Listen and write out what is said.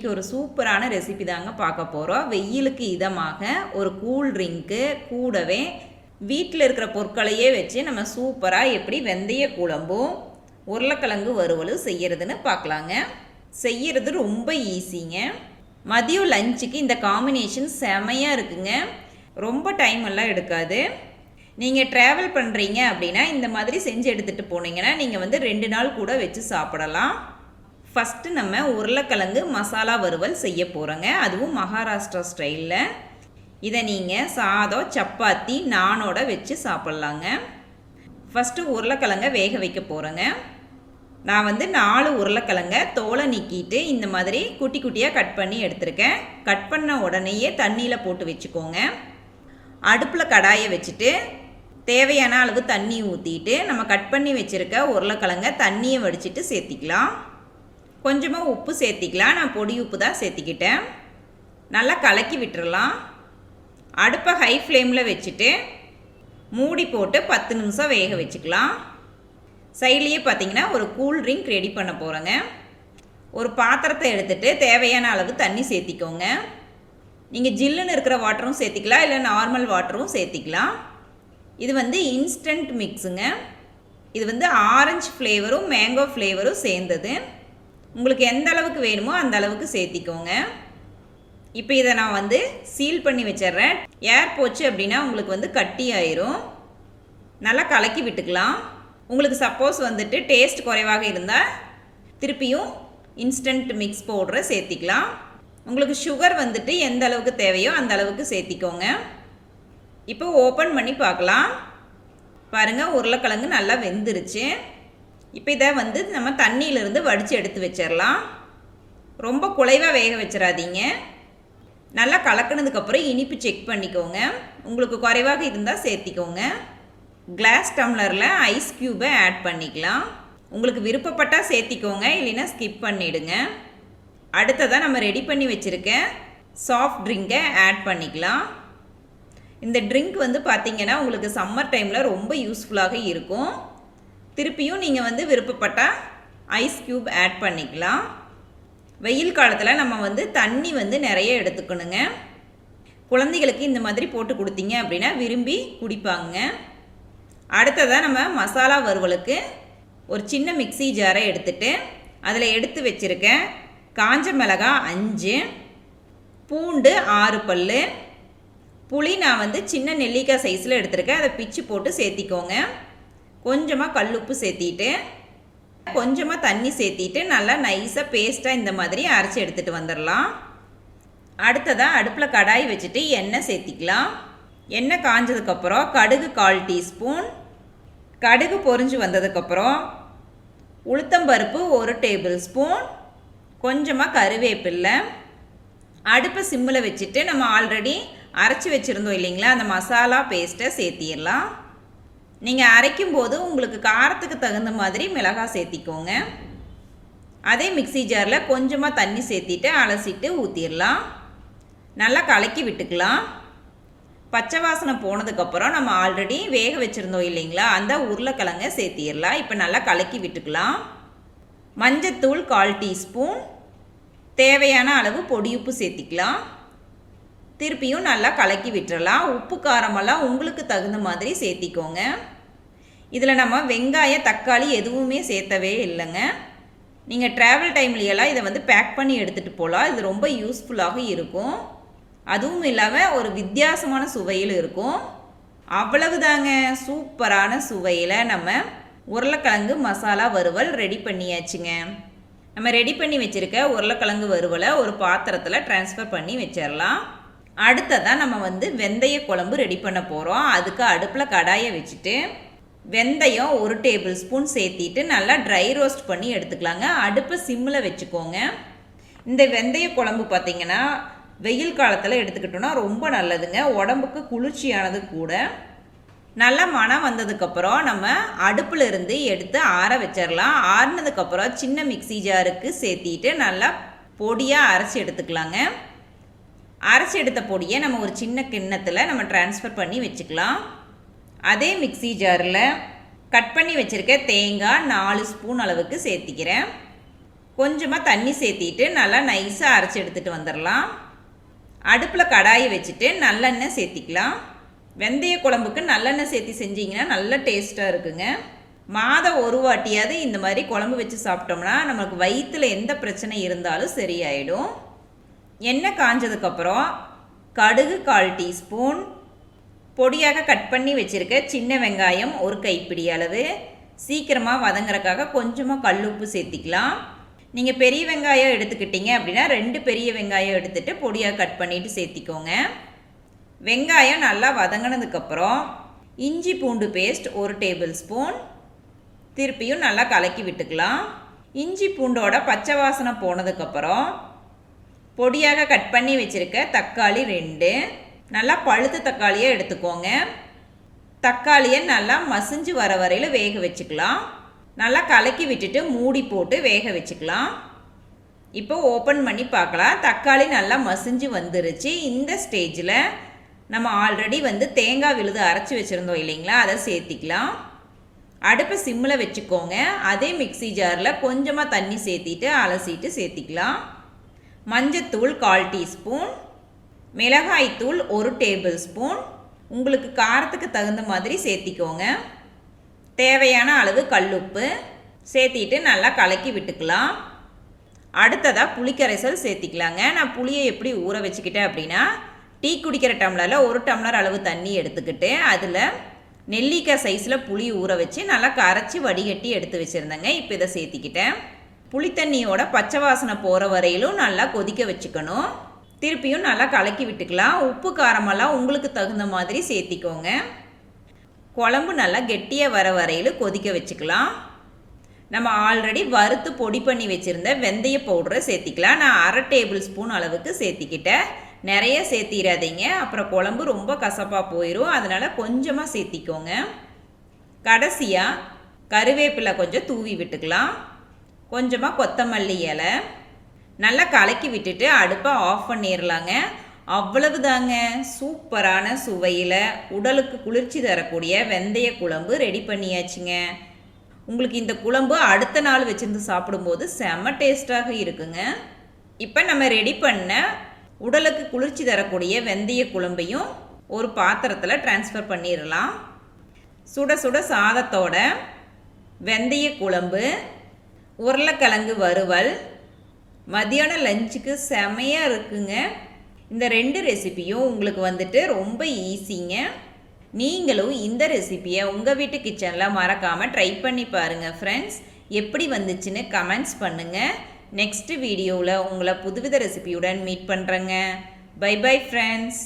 இன்றைக்கி ஒரு சூப்பரான ரெசிபி தாங்க பார்க்க போகிறோம். வெயிலுக்கு இதமாக ஒரு கூல் ட்ரிங்க்கு கூடவே வீட்டில் இருக்கிற பொருட்களையே வச்சு நம்ம சூப்பராக எப்படி வெந்தய குழம்பும் உருளைக்கிழங்கு வறுவலும் செய்கிறதுன்னு பார்க்கலாங்க. செய்கிறது ரொம்ப ஈஸிங்க. மதியம் லஞ்சுக்கு இந்த காம்பினேஷன் செமையாக இருக்குங்க. ரொம்ப டைம் எல்லாம் எடுக்காது. நீங்கள் ட்ராவல் பண்ணுறீங்க அப்படின்னா இந்த மாதிரி செஞ்சு எடுத்துகிட்டு போனீங்கன்னா நீங்கள் 2 நாள் கூட வச்சு சாப்பிடலாம். ஃபஸ்ட்டு நம்ம உருளைக்கிழங்கு மசாலா வறுவல் செய்ய போகிறோங்க. அதுவும் மகாராஷ்டிரா ஸ்டைலில். இதை நீங்கள் சாதம், சப்பாத்தி, நானோட வச்சு சாப்பிட்லாங்க. ஃபஸ்ட்டு உருளைக்கிழங்க வேக வைக்க போகிறேங்க. நான் 4 உருளைக்கிழங்க தோலை நீக்கிட்டு இந்த மாதிரி குட்டி குட்டியாக கட் பண்ணி எடுத்திருக்கேன். கட் பண்ண உடனேயே தண்ணியில் போட்டு வச்சுக்கோங்க. அடுப்பில் கடாயை வச்சுட்டு தேவையான அளவு தண்ணி ஊற்றிட்டு நம்ம கட் பண்ணி வச்சுருக்க உருளைக்கிழங்க தண்ணியை வடிச்சிட்டு சேர்த்திக்கலாம். கொஞ்சமாக உப்பு சேர்த்திக்கலாம். நான் பொடி உப்பு தான் சேர்த்திக்கிட்டேன். நல்லா கலக்கி விட்டுறலாம். அடுப்பை ஹை ஃப்ளேமில் வச்சுட்டு மூடி போட்டு 10 நிமிஷம் வேக வச்சுக்கலாம். சைட்லேயே பார்த்தீங்கன்னா ஒரு கூல் ட்ரிங்க் ரெடி பண்ண போகிறேங்க. ஒரு பாத்திரத்தை எடுத்துகிட்டு தேவையான அளவு தண்ணி சேர்த்திக்கோங்க. நீங்கள் ஜில்லுன்னு இருக்கிற வாட்டரும் சேர்த்திக்கலாம், இல்லை நார்மல் வாட்டரும் சேர்த்திக்கலாம். இது இன்ஸ்டன்ட் மிக்ஸுங்க. இது ஆரஞ்சு ஃப்ளேவரும் மேங்கோ ஃப்ளேவரும் சேர்ந்தது. உங்களுக்கு எந்த அளவுக்கு வேணுமோ அந்த அளவுக்கு சேர்த்திக்கோங்க. இப்போ இதை நான் சீல் பண்ணி வச்சிட்றேன். ஏர் போச்சு அப்படின்னா உங்களுக்கு கட்டி ஆயிரும். நல்லா கலக்கி விட்டுக்கலாம். உங்களுக்கு சப்போஸ் டேஸ்ட் குறைவாக இருந்தால் திருப்பியும் இன்ஸ்டன்ட் மிக்ஸ் பவுடரை சேர்த்திக்கலாம். உங்களுக்கு சுகர் எந்த அளவுக்கு தேவையோ அந்த அளவுக்கு சேர்த்திக்கோங்க. இப்போ ஓப்பன் பண்ணி பார்க்கலாம். பாருங்கள், உருளைக்கிழங்கு நல்லா வெந்துருச்சு. இப்போ இதை நம்ம தண்ணியிலிருந்து வடித்து எடுத்து வச்சிடலாம். ரொம்ப குலைவாக வேக வச்சிடாதீங்க. நல்லா கலக்கினதுக்கப்புறம் இனிப்பு செக் பண்ணிக்கோங்க. உங்களுக்கு குறைவாக இருந்தால் சேர்த்திக்கோங்க. கிளாஸ் டம்ளரில் ஐஸ் க்யூபை ஆட் பண்ணிக்கலாம். உங்களுக்கு விருப்பப்பட்டால் சேர்த்திக்கோங்க, இல்லைன்னா ஸ்கிப் பண்ணிவிடுங்க. அடுத்ததாக நம்ம ரெடி பண்ணி வச்சுருக்க சாஃப்ட் ட்ரிங்கை ஆட் பண்ணிக்கலாம். இந்த ட்ரிங்க் பார்த்திங்கன்னா உங்களுக்கு சம்மர் டைமில் ரொம்ப யூஸ்ஃபுல்லாக இருக்கும். திருப்பியும் நீங்கள் விருப்பப்பட்டால் ஐஸ் க்யூப் ஆட் பண்ணிக்கலாம். வெயில் காலத்தில் நம்ம தண்ணி நிறைய எடுத்துக்கணுங்க. குழந்தைகளுக்கு இந்த மாதிரி போட்டு கொடுத்தீங்க அப்படின்னா விரும்பி குடிப்பாங்க. அடுத்ததாக நம்ம மசாலா வறுவலுக்கு ஒரு சின்ன மிக்ஸி ஜாரை எடுத்துட்டு அதில் எடுத்து வச்சுருக்கேன் காஞ்ச மிளகாய் 5, பூண்டு 6 பல், புளி நான் சின்ன நெல்லிக்காய் சைஸில் எடுத்திருக்கேன். அதை பிச்சு போட்டு சேர்த்திக்கோங்க. கொஞ்சமாக கல்லுப்பு சேர்த்திட்டு கொஞ்சமாக தண்ணி சேர்த்திட்டு நல்லா நைஸாக பேஸ்ட்டாக இந்த மாதிரி அரைச்சி எடுத்துகிட்டு வந்துடலாம். அடுத்ததாக அடுப்பில் கடாய் வச்சுட்டு எண்ணெய் சேர்த்திக்கலாம். எண்ணெய் காஞ்சதுக்கப்புறம் கடுகு 1/4 டீஸ்பூன், கடுகு பொரிஞ்சு வந்ததுக்கப்புறம் உளுத்தம்பருப்பு 1 டேபிள் ஸ்பூன், கொஞ்சமாக கருவேப்பில்லை. அடுப்பை சிம்மில் வச்சுட்டு நம்ம ஆல்ரெடி அரைச்சி வச்சுருந்தோம் இல்லைங்களா, அந்த மசாலா பேஸ்ட்டை சேர்த்திடலாம். நீங்கள் அரைக்கும் போது உங்களுக்கு காரத்துக்கு தகுந்த மாதிரி மிளகாய் சேர்த்திக்கோங்க. அதே மிக்ஸி ஜாரில் கொஞ்சமாக தண்ணி சேர்த்திட்டு அலசிட்டு ஊற்றிடலாம். நல்லா கலக்கி விட்டுக்கலாம். பச்சை வாசனை போனதுக்கப்புறம் நம்ம ஆல்ரெடி வேக வச்சுருந்தோம் இல்லைங்களா, அந்த உருளைக்கிழங்கை சேர்த்திடலாம். இப்போ நல்லா கலக்கி விட்டுக்கலாம். மஞ்சத்தூள் 1/4 டீஸ்பூன், தேவையான அளவு பொடியுப்பு சேர்த்திக்கலாம். திருப்பியும் நல்லா கலக்கி விட்டுறலாம். உப்பு காரமெல்லாம் உங்களுக்கு தகுந்த மாதிரி சேர்த்திக்கோங்க. இதில் நம்ம வெங்காயம், தக்காளி எதுவுமே சேர்த்தவே இல்லைங்க. நீங்கள் ட்ராவல் டைம்லையெல்லாம் இதை பேக் பண்ணி எடுத்துகிட்டு போகலாம். இது ரொம்ப யூஸ்ஃபுல்லாக இருக்கும். அதுவும் இல்லாமல் ஒரு வித்தியாசமான சுவையில் இருக்கும். அவ்வளவுதாங்க, சூப்பரான சுவையில் நம்ம உருளைக்கிழங்கு மசாலா வறுவல் ரெடி பண்ணியாச்சுங்க. நம்ம ரெடி பண்ணி வச்சுருக்க உருளைக்கிழங்கு வறுவலை ஒரு பாத்திரத்தில் ட்ரான்ஸ்ஃபர் பண்ணி வச்சிடலாம். அடுத்ததாக நம்ம வெந்தய குழம்பு ரெடி பண்ண போகிறோம். அதுக்கு அடுப்பில் கடாயை வச்சுட்டு வெந்தயம் 1 டேபிள் ஸ்பூன் சேர்த்திட்டு நல்லா ட்ரை ரோஸ்ட் பண்ணி எடுத்துக்கலாங்க. அடுப்பை சிம்மில் வச்சுக்கோங்க. இந்த வெந்தய குழம்பு பார்த்திங்கன்னா வெயில் காலத்தில் எடுத்துக்கிட்டோன்னா ரொம்ப நல்லதுங்க. உடம்புக்கு குளிர்ச்சியானது கூட. நல்லா மணம் வந்ததுக்கப்புறம் நம்ம அடுப்பில் இருந்து எடுத்து ஆற வச்சிடலாம். ஆறினதுக்கப்புறம் சின்ன மிக்ஸி ஜாருக்கு சேர்த்திட்டு நல்லா பொடியாக அரைச்சி எடுத்துக்கலாங்க. அரைச்சி எடுத்த பொடியை நம்ம ஒரு சின்ன கிண்ணத்தில் நம்ம ட்ரான்ஸ்ஃபர் பண்ணி வச்சுக்கலாம். அதே மிக்ஸி ஜாரில் கட் பண்ணி வச்சுருக்க தேங்காய் 4 ஸ்பூன் அளவுக்கு சேர்த்திக்கிறேன். கொஞ்சமாக தண்ணி சேர்த்திட்டு நல்லா நைஸாக அரைச்சி எடுத்துகிட்டு வந்துடலாம். அடுப்பில் கடாயை வச்சுட்டு நல்லெண்ணெய் சேர்த்திக்கலாம். வெந்தய குழம்புக்கு நல்லெண்ணெய் சேர்த்தி செஞ்சிங்கன்னா நல்ல டேஸ்ட்டாக இருக்குங்க. மாதம் ஒரு வாட்டியாவது இந்த மாதிரி குழம்பு வச்சு சாப்பிட்டோம்னா நமக்கு வயிற்றில் எந்த பிரச்சனை இருந்தாலும் சரியாயிடும். எண்ணெய் காஞ்சதுக்கப்புறம் கடுகு 1/4 டீஸ்பூன், பொடியாக கட் பண்ணி வச்சுருக்க சின்ன வெங்காயம் 1 கைப்பிடி அளவு, சீக்கிரமாக வதங்குறதுக்காக கொஞ்சமாக கல்லுப்பு சேர்த்திக்கலாம். நீங்கள் பெரிய வெங்காயம் எடுத்துக்கிட்டீங்க அப்படின்னா 2 பெரிய வெங்காயம் எடுத்துகிட்டு பொடியாக கட் பண்ணிவிட்டு சேர்த்திக்கோங்க. வெங்காயம் நல்லா வதங்கினதுக்கப்புறம் இஞ்சி பூண்டு பேஸ்ட் 1 டேபிள் ஸ்பூன், திருப்பியும் நல்லா கலக்கி விட்டுக்கலாம். இஞ்சி பூண்டோட பச்சை வாசனை போனதுக்கப்புறம் பொடியாக கட் பண்ணி வச்சுருக்க தக்காளி 2, நல்லா பழுத்த தக்காளியை எடுத்துக்கோங்க. தக்காளியை நல்லா மசிஞ்சு வர வரையில் வேக வச்சுக்கலாம். நல்லா கலக்கி விட்டுட்டு மூடி போட்டு வேக வச்சுக்கலாம். இப்போ ஓப்பன் பண்ணி பார்க்கலாம். தக்காளி நல்லா மசிஞ்சு வந்துருச்சு. இந்த ஸ்டேஜில் நம்ம ஆல்ரெடி தேங்காய் விழுது அரைச்சி வச்சுருந்தோம் இல்லைங்களா, அதை சேர்த்திக்கலாம். அடுப்பை சிம்மில் வச்சுக்கோங்க. அதே மிக்ஸி ஜாரில் கொஞ்சமாக தண்ணி சேர்த்திட்டு அலசிட்டு சேர்த்திக்கலாம். மஞ்சத்தூள் 1/4 டீஸ்பூன், மிளகாய்த்தூள் 1 டேபிள் ஸ்பூன், உங்களுக்கு காரத்துக்கு தகுந்த மாதிரி சேர்த்திக்கோங்க. தேவையான அளவு கல்லுப்பு சேர்த்திட்டு நல்லா கலக்கி விட்டுக்கலாம். அடுத்ததாக புளிக்கரைசல் சேர்த்திக்கலாங்க. நான் புளியை எப்படி ஊற வச்சுக்கிட்டேன் அப்படின்னா, டீ குடிக்கிற டம்ளரில் 1 டம்ளர் அளவு தண்ணி எடுத்துக்கிட்டு அதில் நெல்லிக்காய் சைஸில் புளி ஊற வச்சு நல்லா கரைச்சி வடிகட்டி எடுத்து வச்சுருந்தேங்க. இப்போ இதை சேர்த்திக்கிட்டேன். புளித்தண்ணியோட பச்சை வாசனை போகிற வரையிலும் நல்லா கொதிக்க வச்சுக்கணும். திருப்பியும் நல்லா கலக்கி விட்டுக்கலாம். உப்பு காரமெல்லாம் உங்களுக்கு தகுந்த மாதிரி சேர்த்திக்கோங்க. குழம்பு நல்லா கெட்டியாக வர வரையில் கொதிக்க வச்சுக்கலாம். நம்ம ஆல்ரெடி வறுத்து பொடி பண்ணி வச்சுருந்த வெந்தய பவுடரை சேர்த்திக்கலாம். நான் 1/2 டேபிள் ஸ்பூன் அளவுக்கு சேர்த்திக்கிட்டேன். நிறைய சேர்த்திடாதீங்க, அப்புறம் குழம்பு ரொம்ப கசப்பாக போயிடும். அதனால் கொஞ்சமாக சேர்த்திக்கோங்க. கடைசியாக கருவேப்பிலை கொஞ்சம் தூவி விட்டுக்கலாம். கொஞ்சமாக கொத்தமல்லி இலை நல்லா கலக்கி விட்டுட்டு அடுப்பை ஆஃப் பண்ணிடலாங்க. அவ்வளவுதாங்க, சூப்பரான சுவையில் உடலுக்கு குளிர்ச்சி தரக்கூடிய வெந்தய குழம்பு ரெடி பண்ணியாச்சுங்க. உங்களுக்கு இந்த குழம்பு அடுத்த நாள் வச்சுருந்து சாப்பிடும்போது செம்ம டேஸ்ட்டாக இருக்குங்க. இப்போ நம்ம ரெடி பண்ண உடலுக்கு குளிர்ச்சி தரக்கூடிய வெந்தய குழம்பையும் ஒரு பாத்திரத்தில் ட்ரான்ஸ்ஃபர் பண்ணிடலாம். சுட சுட சாதத்தோட வெந்தய குழம்பு, உருளைக்கிழங்கு வறுவல் மதியான லஞ்சுக்கு செமையாக இருக்குங்க. இந்த 2 ரெசிபியும் உங்களுக்கு ரொம்ப ஈஸிங்க. நீங்களும் இந்த ரெசிபியை உங்கள் வீட்டு கிச்சனில் மறக்காமல் ட்ரை பண்ணி பாருங்கள் ஃப்ரெண்ட்ஸ். எப்படி வந்துச்சுன்னு கமெண்ட்ஸ் பண்ணுங்கள். நெக்ஸ்ட் வீடியோவில் உங்களை புதுவித ரெசிபியுடன் மீட் பண்ணுறேங்க. Bye bye friends.